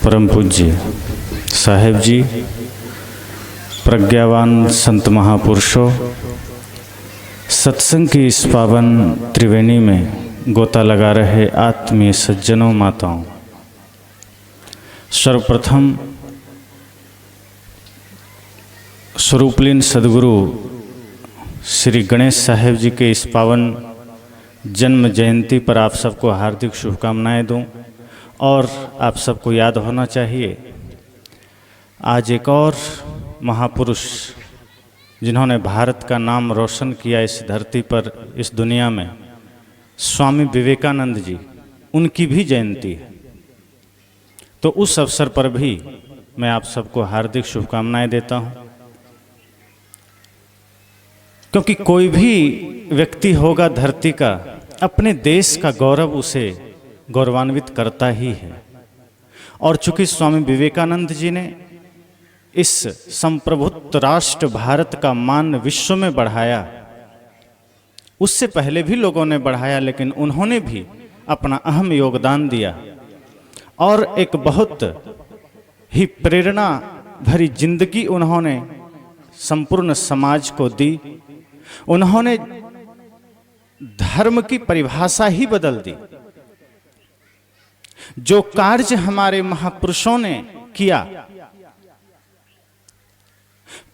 परम पूज्य साहेब जी, प्रज्ञावान संत महापुरुषों, सत्संग की इस पावन त्रिवेणी में गोता लगा रहे आत्मीय सज्जनों, माताओं, सर्वप्रथम स्वरूपलीन सदगुरु श्री गणेश साहेब जी के इस पावन जन्म जयंती पर आप सबको हार्दिक शुभकामनाएं दूं। और आप सबको याद होना चाहिए, आज एक और महापुरुष जिन्होंने भारत का नाम रोशन किया इस धरती पर, इस दुनिया में, स्वामी विवेकानंद जी, उनकी भी जयंती है। तो उस अवसर पर भी मैं आप सबको हार्दिक शुभकामनाएं देता हूं, क्योंकि कोई भी व्यक्ति होगा धरती का, अपने देश का गौरव उसे गौरवान्वित करता ही है। और चूंकि स्वामी विवेकानंद जी ने इस संप्रभुत्व राष्ट्र भारत का मान विश्व में बढ़ाया, उससे पहले भी लोगों ने बढ़ाया, लेकिन उन्होंने भी अपना अहम योगदान दिया और एक बहुत ही प्रेरणा भरी जिंदगी उन्होंने संपूर्ण समाज को दी। उन्होंने धर्म की परिभाषा ही बदल दी। जो कार्य हमारे महापुरुषों ने किया,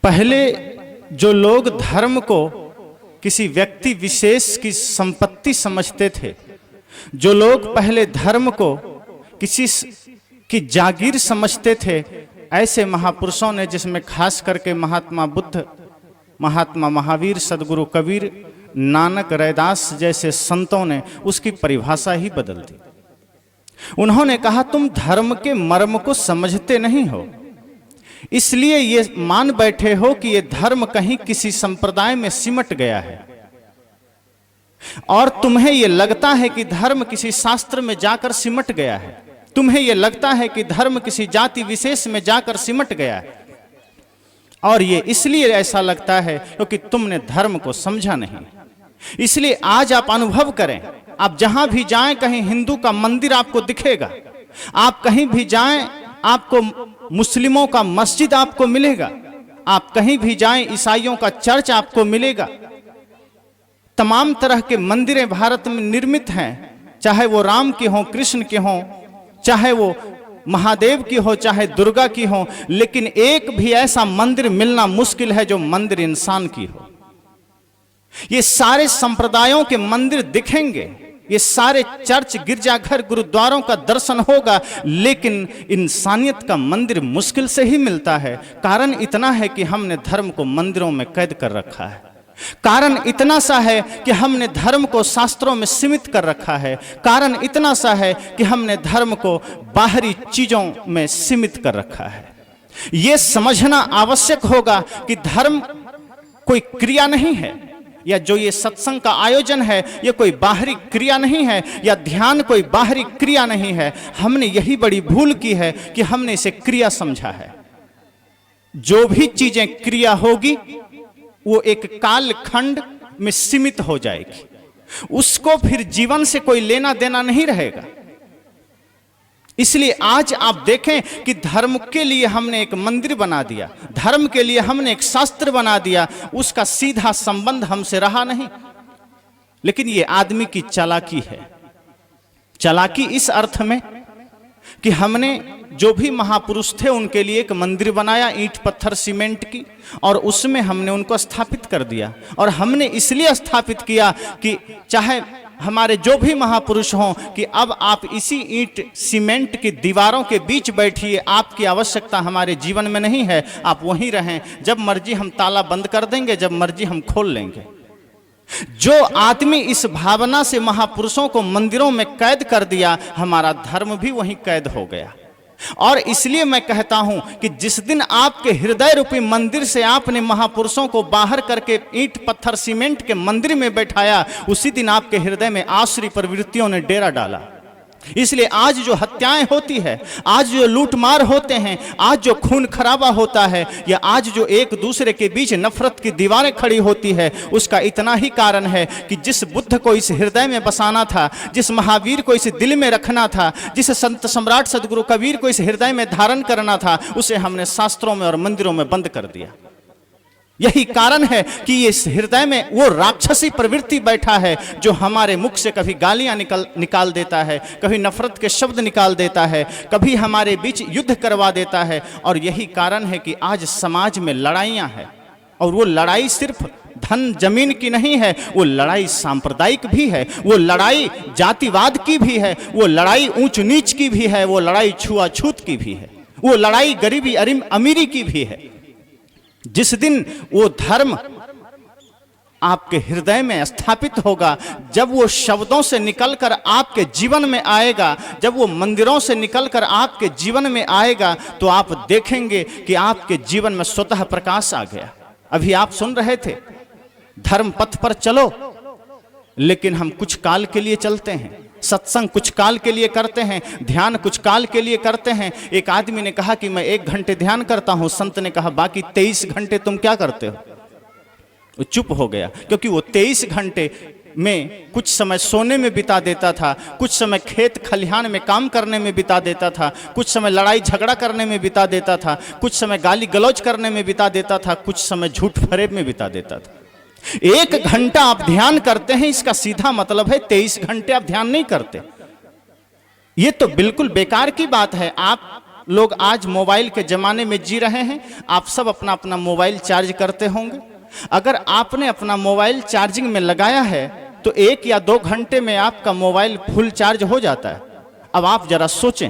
पहले जो लोग धर्म को किसी व्यक्ति विशेष की संपत्ति समझते थे, जो लोग पहले धर्म को किसी की जागीर समझते थे, ऐसे महापुरुषों ने, जिसमें खास करके महात्मा बुद्ध, महात्मा महावीर, सदगुरु कबीर, नानक, रैदास जैसे संतों ने उसकी परिभाषा ही बदल दी। उन्होंने कहा, तुम धर्म के मर्म को समझते नहीं हो, इसलिए ये मान बैठे हो कि ये धर्म कहीं किसी संप्रदाय में सिमट गया है, और तुम्हें ये लगता है कि धर्म किसी शास्त्र में जाकर सिमट गया है, तुम्हें ये लगता है कि धर्म किसी जाति विशेष में जाकर सिमट गया है, और ये इसलिए ऐसा लगता है क्योंकि तुमने धर्म को समझा नहीं। इसलिए आज आप अनुभव करें, आप जहां भी जाएं, कहीं हिंदू का मंदिर आपको दिखेगा, आप कहीं भी जाएं आपको मुस्लिमों का मस्जिद आपको मिलेगा, आप कहीं भी जाएं ईसाइयों का चर्च आपको मिलेगा। तमाम तरह के मंदिरें भारत में निर्मित हैं, चाहे वो राम की हों, कृष्ण के हों, चाहे वो महादेव की हो, चाहे दुर्गा की हो, लेकिन एक भी ऐसा मंदिर मिलना मुश्किल है जो मंदिर इंसान की हो। ये सारे संप्रदायों के मंदिर दिखेंगे, ये सारे चर्च, गिरजाघर, गुरुद्वारों का दर्शन होगा, लेकिन इंसानियत का मंदिर मुश्किल से ही मिलता है। कारण इतना है कि हमने धर्म को मंदिरों में कैद कर रखा है। कारण इतना सा है कि हमने धर्म को शास्त्रों में सीमित कर रखा है। कारण इतना सा है कि हमने धर्म को बाहरी चीजों में सीमित कर रखा है। यह समझना आवश्यक होगा कि धर्म कोई क्रिया नहीं है, या जो ये सत्संग का आयोजन है ये कोई बाहरी क्रिया नहीं है, या ध्यान कोई बाहरी क्रिया नहीं है। हमने यही बड़ी भूल की है कि हमने इसे क्रिया समझा है। जो भी चीजें क्रिया होगी वो एक काल खंड में सीमित हो जाएगी, उसको फिर जीवन से कोई लेना देना नहीं रहेगा। इसलिए आज आप देखें कि धर्म के लिए हमने एक मंदिर बना दिया, धर्म के लिए हमने एक शास्त्र बना दिया, उसका सीधा संबंध हमसे रहा नहीं। लेकिन ये आदमी की चालाकी है। चालाकी इस अर्थ में कि हमने जो भी महापुरुष थे उनके लिए एक मंदिर बनाया, ईंट पत्थर सीमेंट की, और उसमें हमने उनको स्थापित कर दिया। और हमने इसलिए स्थापित किया कि चाहे हमारे जो भी महापुरुष हों, कि अब आप इसी ईंट सीमेंट की दीवारों के बीच बैठिए, आपकी आवश्यकता हमारे जीवन में नहीं है, आप वहीं रहें, जब मर्जी हम ताला बंद कर देंगे, जब मर्जी हम खोल लेंगे। जो आदमी इस भावना से महापुरुषों को मंदिरों में कैद कर दिया, हमारा धर्म भी वहीं कैद हो गया। और इसलिए मैं कहता हूं कि जिस दिन आपके हृदय रूपी मंदिर से आपने महापुरुषों को बाहर करके ईंट पत्थर सीमेंट के मंदिर में बैठाया, उसी दिन आपके हृदय में आसुरी प्रवृत्तियों ने डेरा डाला। इसलिए आज जो हत्याएं होती है, आज जो लूटमार होते हैं, आज जो खून खराबा होता है, या आज जो एक दूसरे के बीच नफरत की दीवारें खड़ी होती है, उसका इतना ही कारण है कि जिस बुद्ध को इस हृदय में बसाना था, जिस महावीर को इस दिल में रखना था, जिस संत सम्राट सदगुरु कबीर को इस हृदय में धारण करना था, उसे हमने शास्त्रों में और मंदिरों में बंद कर दिया। यही कारण है कि इस हृदय में वो राक्षसी प्रवृत्ति बैठा है जो हमारे मुख से कभी गालियां निकाल देता है, कभी नफरत के शब्द निकाल देता है, कभी हमारे बीच युद्ध करवा देता है। और यही कारण है कि आज समाज में लड़ाइयां हैं, और वो लड़ाई सिर्फ धन जमीन की नहीं है, वो लड़ाई सांप्रदायिक भी है, वो लड़ाई जातिवाद की भी है, वो लड़ाई ऊंच नीच की भी है, वो लड़ाई छुआछूत की भी है, वो लड़ाई गरीबी अमीरी की भी है। जिस दिन वो धर्म आपके हृदय में स्थापित होगा, जब वो शब्दों से निकलकर आपके जीवन में आएगा, जब वो मंदिरों से निकलकर आपके जीवन में आएगा, तो आप देखेंगे कि आपके जीवन में स्वतः प्रकाश आ गया। अभी आप सुन रहे थे, धर्म पथ पर चलो, लेकिन हम कुछ काल के लिए चलते हैं, सत्संग कुछ काल के लिए करते हैं, ध्यान कुछ काल के लिए करते हैं। एक आदमी ने कहा कि मैं 1 घंटे ध्यान करता हूं, संत ने कहा बाकी 23 घंटे तुम क्या करते हो? वो चुप हो गया, क्योंकि वो 23 घंटे में कुछ समय सोने में बिता देता था, कुछ समय खेत खलिहान में काम करने में बिता देता था, कुछ समय लड़ाई झगड़ा करने में बिता देता था, कुछ समय गाली गलौज करने में बिता देता था, कुछ समय झूठ फरेब में बिता देता था। 1 घंटा आप ध्यान करते हैं, इसका सीधा मतलब है 23 घंटे आप ध्यान नहीं करते। ये तो बिल्कुल बेकार की बात है। आप लोग आज मोबाइल के जमाने में जी रहे हैं, आप सब अपना अपना मोबाइल चार्ज करते होंगे। अगर आपने अपना मोबाइल चार्जिंग में लगाया है तो 1 या 2 घंटे में आपका मोबाइल फुल चार्ज हो जाता है। अब आप जरा सोचें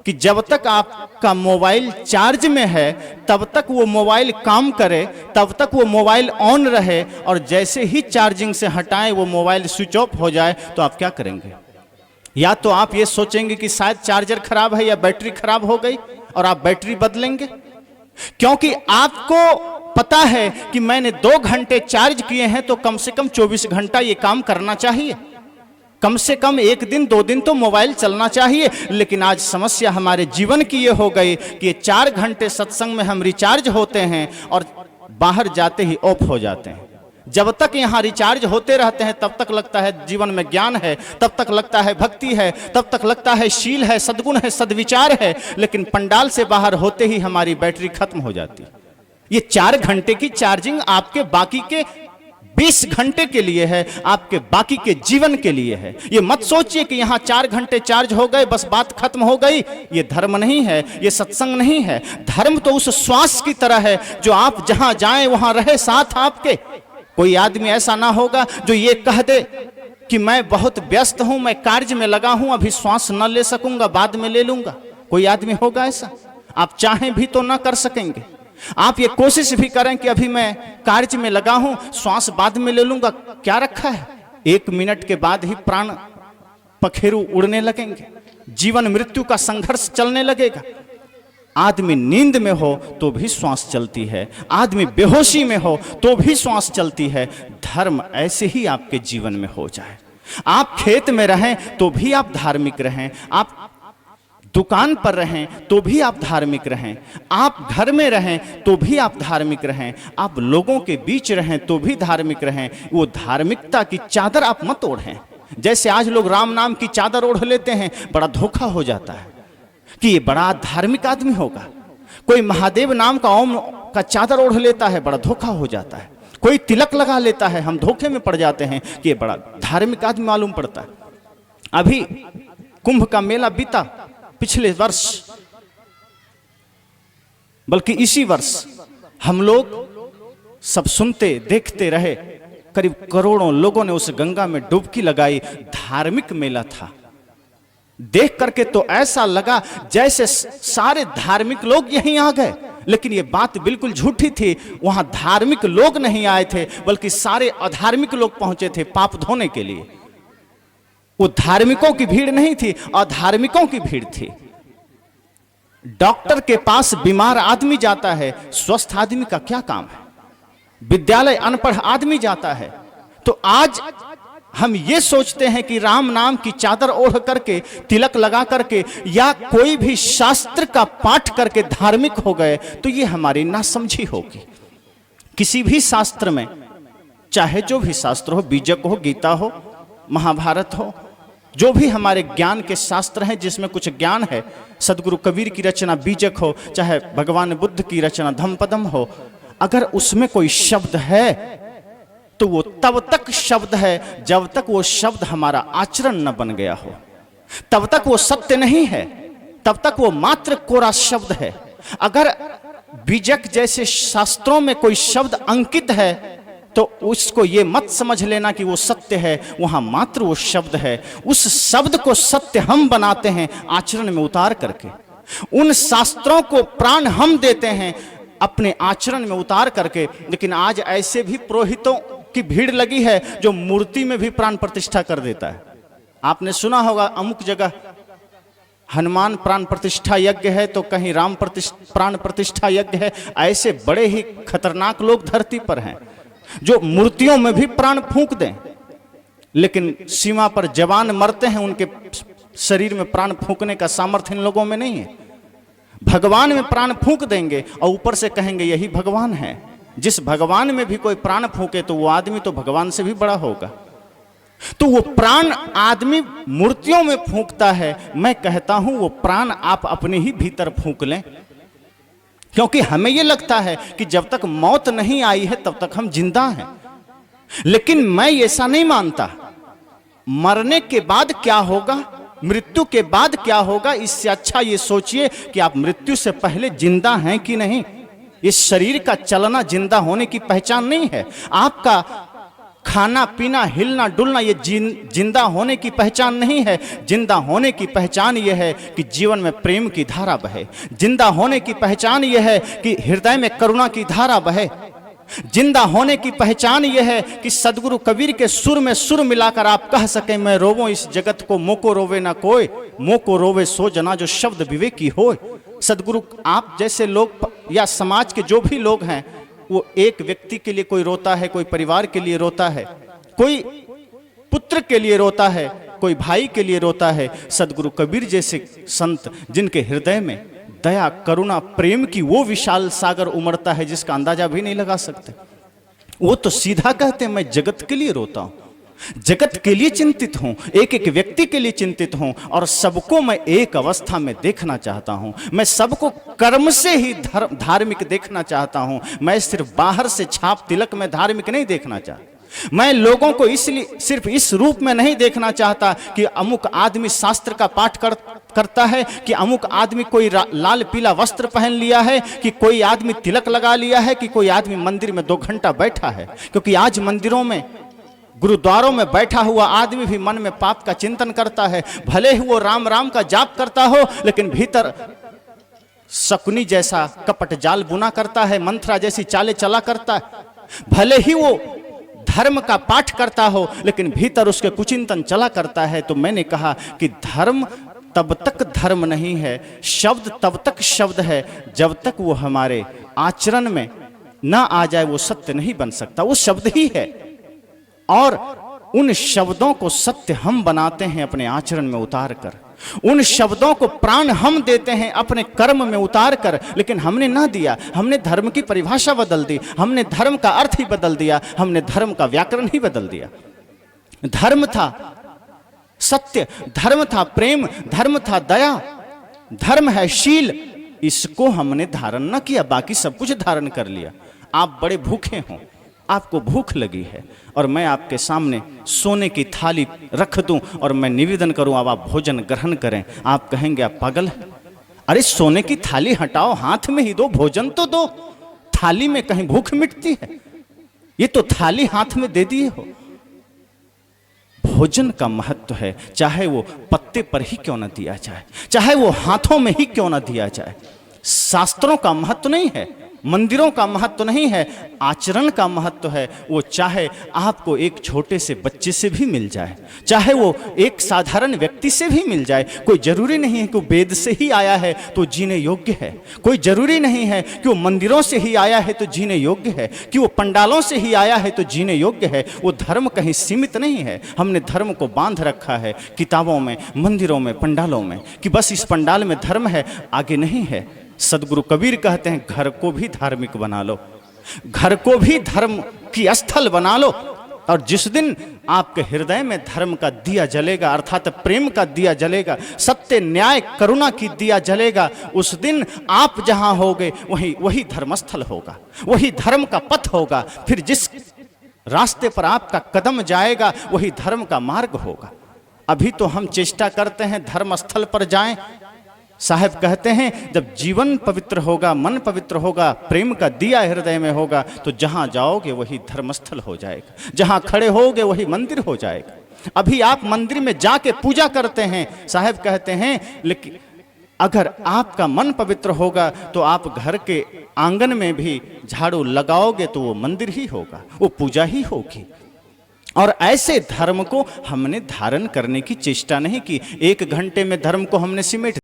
कि जब तक आपका मोबाइल चार्ज में है तब तक वो मोबाइल काम करे, तब तक वो मोबाइल ऑन रहे, और जैसे ही चार्जिंग से हटाएं वो मोबाइल स्विच ऑफ हो जाए, तो आप क्या करेंगे? या तो आप ये सोचेंगे कि शायद चार्जर खराब है या बैटरी खराब हो गई और आप बैटरी बदलेंगे, क्योंकि आपको पता है कि मैंने 2 घंटे चार्ज किए हैं तो कम से कम 24 घंटा ये काम करना चाहिए, कम से कम 1 दिन 2 दिन तो मोबाइल चलना चाहिए। लेकिन आज समस्या हमारे जीवन की ये हो गई कि ये 4 घंटे सत्संग में हम रिचार्ज होते हैं और बाहर जाते ही ऑफ हो जाते हैं। जब तक यहाँ रिचार्ज होते रहते हैं तब तक लगता है जीवन में ज्ञान है, तब तक लगता है भक्ति है, तब तक लगता है शील है, सद्गुण है, सद्विचार है। लेकिन पंडाल से बाहर होते ही हमारी बैटरी खत्म हो जाती है। ये 4 घंटे की चार्जिंग आपके बाकी के 20 घंटे के लिए है, आपके बाकी के जीवन के लिए है। ये मत सोचिए कि यहाँ 4 घंटे चार्ज हो गए बस बात खत्म हो गई। ये धर्म नहीं है, ये सत्संग नहीं है। धर्म तो उस श्वास की तरह है जो आप जहां जाएं वहां रहे साथ आपके। कोई आदमी ऐसा ना होगा जो ये कह दे कि मैं बहुत व्यस्त हूं, मैं कार्य में लगा हूं, अभी श्वास न ले सकूंगा, बाद में ले लूंगा। कोई आदमी होगा ऐसा? आप चाहें भी तो ना कर सकेंगे। आप ये कोशिश भी करें कि अभी मैं कार्य में लगा हूं, श्वास बाद में ले लूंगा, क्या रखा है? 1 मिनट के बाद ही प्राण पखेरु उड़ने लगेंगे, जीवन मृत्यु का संघर्ष चलने लगेगा। आदमी नींद में हो तो भी श्वास चलती है, आदमी बेहोशी में हो तो भी श्वास चलती है। धर्म ऐसे ही आपके जीवन में हो जाए। आप खेत में रहें तो भी आप धार्मिक रहें, आप दुकान पर रहें तो भी आप धार्मिक रहें, आप घर में रहें तो भी आप धार्मिक रहें, आप लोगों के बीच रहें तो भी धार्मिक रहें। वो धार्मिकता की चादर आप मत ओढ़ें। जैसे आज लोग राम नाम की चादर ओढ़ लेते हैं, बड़ा धोखा हो जाता है कि ये बड़ा धार्मिक आदमी होगा। कोई महादेव नाम का ओम का चादर ओढ़ लेता है, बड़ा धोखा हो जाता है। कोई तिलक लगा लेता है, हम धोखे में पड़ जाते हैं कि ये बड़ा धार्मिक आदमी मालूम पड़ता है। अभी कुंभ का मेला बीता पिछले वर्ष, बल्कि इसी वर्ष हम लोग सब सुनते देखते रहे, करीब करोड़ों लोगों ने उस गंगा में डुबकी लगाई। धार्मिक मेला था, देख करके तो ऐसा लगा जैसे सारे धार्मिक लोग यहीं आ गए, लेकिन ये बात बिल्कुल झूठी थी। वहां धार्मिक लोग नहीं आए थे, बल्कि सारे अधार्मिक लोग पहुंचे थे पाप धोने के लिए। वो धार्मिकों की भीड़ नहीं थी, अधार्मिकों की भीड़ थी। डॉक्टर के पास बीमार आदमी जाता है, स्वस्थ आदमी का क्या काम है? विद्यालय अनपढ़ आदमी जाता है। तो आज हम ये सोचते हैं कि राम नाम की चादर ओढ़ करके, तिलक लगा करके या कोई भी शास्त्र का पाठ करके धार्मिक हो गए, तो ये हमारी नासमझी होगी। किसी भी शास्त्र में, चाहे जो भी शास्त्र हो, बीजक हो, गीता हो, महाभारत हो, जो भी हमारे ज्ञान के शास्त्र हैं जिसमें कुछ ज्ञान है, सदगुरु कबीर की रचना बीजक हो, चाहे भगवान बुद्ध की रचना धम्मपदम हो, अगर उसमें कोई शब्द है तो वो तब तक शब्द है जब तक वो शब्द हमारा आचरण न बन गया हो, तब तक वो सत्य नहीं है, तब तक वो मात्र कोरा शब्द है। अगर बीजक जैसे शास्त्रों में कोई शब्द अंकित है तो उसको ये मत समझ लेना कि वो सत्य है, वहां मात्र वो शब्द है। उस शब्द को सत्य हम बनाते हैं आचरण में उतार करके। उन शास्त्रों को प्राण हम देते हैं अपने आचरण में उतार करके। लेकिन आज ऐसे भी पुरोहितों की भीड़ लगी है जो मूर्ति में भी प्राण प्रतिष्ठा कर देता है। आपने सुना होगा अमुक जगह हनुमान प्राण प्रतिष्ठा यज्ञ है तो कहीं राम प्राण प्रतिष्ठा यज्ञ है। ऐसे बड़े ही खतरनाक लोग धरती पर हैं जो मूर्तियों में भी प्राण फूंक दें, लेकिन सीमा पर जवान मरते हैं, उनके शरीर में प्राण फूंकने का सामर्थ्य इन लोगों में नहीं है। भगवान में प्राण फूंक देंगे और ऊपर से कहेंगे यही भगवान है। जिस भगवान में भी कोई प्राण फूंके तो वो आदमी तो भगवान से भी बड़ा होगा। तो वो प्राण आदमी मूर्तियों में फूंकता है। मैं कहता हूं वो प्राण आप अपने ही भीतर फूंक लें, क्योंकि हमें ये लगता है कि जब तक मौत नहीं आई है तब तक हम जिंदा हैं। लेकिन मैं ऐसा नहीं मानता। मरने के बाद क्या होगा, मृत्यु के बाद क्या होगा, इससे अच्छा ये सोचिए कि आप मृत्यु से पहले जिंदा हैं कि नहीं। इस शरीर का चलना जिंदा होने की पहचान नहीं है। आपका खाना पीना हिलना डुलना ये जिंदा होने की पहचान नहीं है। जिंदा होने की पहचान ये है कि जीवन में प्रेम की धारा बहे। जिंदा होने की पहचान ये है कि हृदय में करुणा की धारा बहे। जिंदा होने की पहचान यह है कि सदगुरु कबीर के सुर में सुर मिलाकर आप कह सकें, मैं रोवो इस जगत को मोको रोवे ना कोई, मोको रोवे सो जना जो शब्द विवेकी होए। सदगुरु आप जैसे लोग या समाज के जो भी लोग हैं, वो एक व्यक्ति के लिए कोई रोता है, कोई परिवार के लिए रोता है, कोई पुत्र के लिए रोता है, कोई भाई के लिए रोता है। सदगुरु कबीर जैसे संत जिनके हृदय में दया करुणा प्रेम की वो विशाल सागर उमड़ता है जिसका अंदाजा भी नहीं लगा सकते। वो तो सीधा कहते हैं मैं जगत के लिए रोता हूं, जगत के लिए चिंतित हूं, एक एक व्यक्ति के लिए चिंतित हूं और सबको मैं एक अवस्था में देखना चाहता हूं। मैं सबको कर्म से ही धार्मिक देखना चाहता हूं। मैं सिर्फ बाहर से छाप तिलक में धार्मिक नहीं देखना चाहता। मैं लोगों को इसलिए सिर्फ इस रूप में नहीं देखना चाहता कि अमुक आदमी शास्त्र का पाठ करता है, कि अमुक आदमी कोई लाल पीला वस्त्र पहन लिया है, कि कोई आदमी तिलक लगा लिया है, कि कोई आदमी मंदिर में 2 घंटा बैठा है। क्योंकि आज मंदिरों में गुरुद्वारों में बैठा हुआ आदमी भी मन में पाप का चिंतन करता है। भले ही वो राम राम का जाप करता हो, लेकिन भीतर शकुनी जैसा कपट जाल बुना करता है, मंत्रा जैसी चालें चला करता है। भले ही वो धर्म का पाठ करता हो, लेकिन भीतर उसके कुचिंतन चला करता है। तो मैंने कहा कि धर्म तब तक धर्म नहीं है, शब्द तब तक शब्द है जब तक वो हमारे आचरण में ना आ जाए वो सत्य नहीं बन सकता। वो शब्द ही है और उन शब्दों को सत्य हम बनाते हैं अपने आचरण में उतार कर। उन शब्दों को प्राण हम देते हैं अपने कर्म में उतार कर। लेकिन हमने ना दिया, हमने धर्म की परिभाषा बदल दी, हमने धर्म का अर्थ ही बदल दिया, हमने धर्म का व्याकरण ही बदल दिया। धर्म था सत्य, धर्म था प्रेम, धर्म था दया, धर्म है शील। इसको हमने धारण न किया, बाकी सब कुछ धारण कर लिया। आप बड़े भूखे हों, आपको भूख लगी है और मैं आपके सामने सोने की थाली रख दूं और मैं निवेदन करूं अब आप भोजन ग्रहण करें। आप कहेंगे आप पागल हैं। अरे सोने की थाली हटाओ, हाथ में ही दो, भोजन तो दो। थाली में कहीं भूख मिटती है? ये तो थाली हाथ में दे दिए हो। भोजन का महत्व है, चाहे वो पत्ते पर ही क्यों न दिया जाए, चाहे वो हाथों में ही क्यों न दिया जाए। शास्त्रों का महत्व नहीं है, मंदिरों का महत्व नहीं है, आचरण का महत्व है। वो चाहे आपको एक छोटे से बच्चे से भी मिल जाए, चाहे वो एक साधारण व्यक्ति से भी मिल जाए। कोई जरूरी नहीं है कि वो वेद से ही आया है तो जीने योग्य है, कोई जरूरी नहीं है कि वो मंदिरों से ही आया है तो जीने योग्य है, कि वो पंडालों से ही आया है तो जीने योग्य है। वो धर्म कहीं सीमित नहीं है। हमने धर्म को बांध रखा है किताबों में, मंदिरों में, पंडालों में, कि बस इस पंडाल में धर्म है, आगे नहीं है। सदगुरु कबीर कहते हैं घर को भी धार्मिक बना लो, घर को भी धर्म की स्थल बना लो। और जिस दिन आपके हृदय में धर्म का दिया जलेगा, अर्थात प्रेम का दिया जलेगा, सत्य न्याय करुणा की दिया जलेगा, उस दिन आप जहां होगे वही धर्मस्थल होगा, वही धर्म का पथ होगा। फिर जिस रास्ते पर आपका कदम जाएगा वही धर्म का मार्ग होगा। अभी तो हम चेष्टा करते हैं धर्मस्थल पर जाएं। साहब कहते हैं जब जीवन पवित्र होगा, मन पवित्र होगा, प्रेम का दिया हृदय में होगा, तो जहां जाओगे वही धर्मस्थल हो जाएगा, जहां खड़े होगे वही मंदिर हो जाएगा। अभी आप मंदिर में जाके पूजा करते हैं, साहब कहते हैं, लेकिन अगर आपका मन पवित्र होगा तो आप घर के आंगन में भी झाड़ू लगाओगे तो वो मंदिर ही होगा, वो पूजा ही होगी। और ऐसे धर्म को हमने धारण करने की चेष्टा नहीं की। 1 घंटे में धर्म को हमने सिमेट